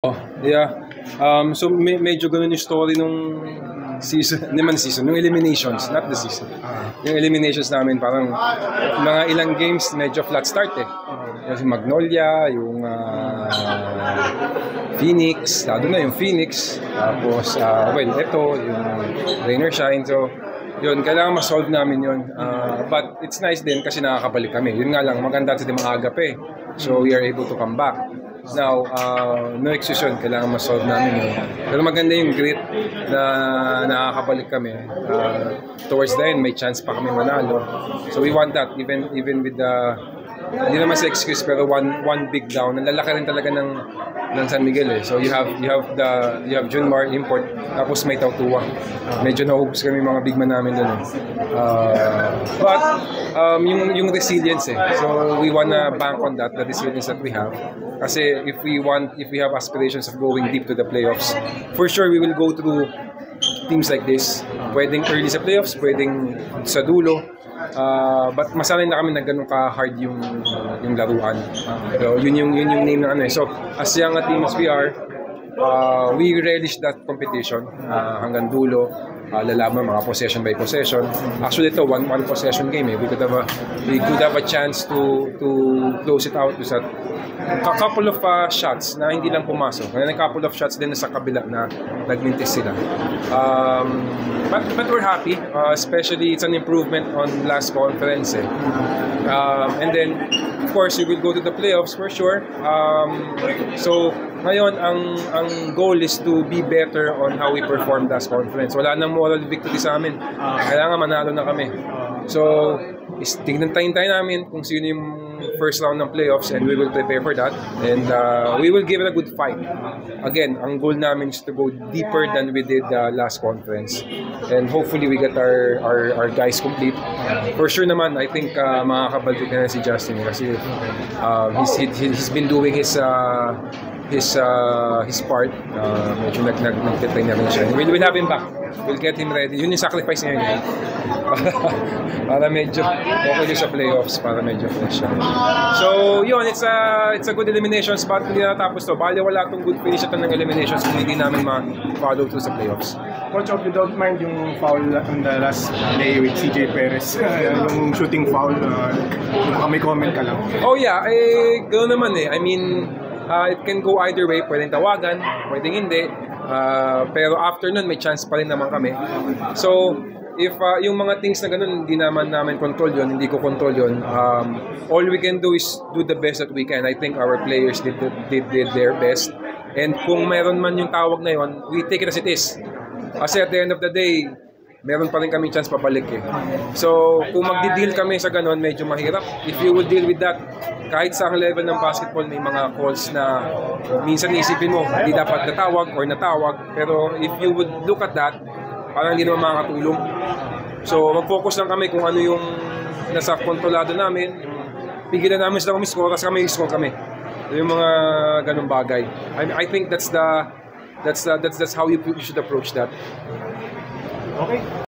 Oh, yeah. So medyo ganun yung story nung season, nung eliminations, not the season. Yung eliminations namin parang mga ilang games medyo flat start eh. Yung Magnolia, yung Phoenix, lalo na yung Phoenix. Tapos, well, ito, yung Rain or Shine. So, yun, kailangan ma-solve namin yun. But it's nice din kasi nakakabalik kami. Yun nga lang, maganda kasi maaga pa eh. So, we are able to come back. Now, no excuse yun, kailangan ma-solve namin yun. Pero maganda yung grit na nakakabalik kami. Towards the end, may chance pa kami manalo. So, we want that, even with the hindi naman sa excuse pero one big down. Ang lalaki rin talaga ng San Miguel eh. So you have Junmar import tapos may Tautua. Medyo naubos kami mga big man namin doon eh. But yung resilience eh. So we wanna bank on that, the resilience that we have. Kasi if we have aspirations of going deep to the playoffs, for sure we will go through teams like this. Pwedeng early sa playoffs, pwedeng sa dulo. But masanay na kami na ganun ka-hard yung laruan. So, yun yung name ng ano eh. So, as young a team as we are, we relish that competition hanggang dulo. Lalaban mga possession by possession. Actually, ito one possession game eh. We could have a chance to close it out with a couple of shots na hindi lang pumasok. And a couple of shots din sa kabila na nagmintis sila. But we're happy, especially it's an improvement on last conference eh. And then of course we will go to the playoffs for sure. So ngayon ang goal is to be better on how we perform last conference. Wala nang moral victory sa amin. Kailangan manalo na kami. So tingnan tayo namin kung sino yung first round ng playoffs and we will prepare for that and we will give it a good fight. Again, ang goal namin is to go deeper than we did last conference and hopefully we get our guys complete. For sure naman, I think makakabalik na si Justin kasi he's been doing his part. Medyo nag-train na rin siya. We'll have him back. We'll get him ready. Yun yung sacrifice niya yun. Para medyo okay sa playoffs, para medyo fresh siya. So, yun, it's a good eliminations but hindi natapos to. Bali wala itong good finish ito ng eliminations kung hindi namin ma-follow through sa playoffs. Coach, hope you don't mind yung foul on the last play with CJ Perez. Yung shooting foul, may comment ka lang. Oh yeah, gano'n naman eh. I mean, it can go either way. Pwedeng tawagan, pwedeng hindi. Pero after nun, may chance pa rin naman kami. So, if yung mga things na ganun, hindi naman namin control yun, hindi ko control yun, all we can do is do the best that we can. I think our players did their best. And kung meron man yung tawag na yun, we take it as it is. Kasi at the end of the day, meron pa rin kami chance pabalik eh. So, kung magdi-deal kami sa ganun, medyo mahirap. If you would deal with that, kahit sa level ng basketball, may mga calls na minsan isipin mo, hindi dapat natawag or natawag. Pero if you would look at that, parang hindi naman makakatulong. So, mag-focus lang kami kung ano yung nasa kontrolado namin. Pigilan namin sila kami score, tapos kami score kami. Yung mga ganung bagay. I think that's how you should approach that. Okay.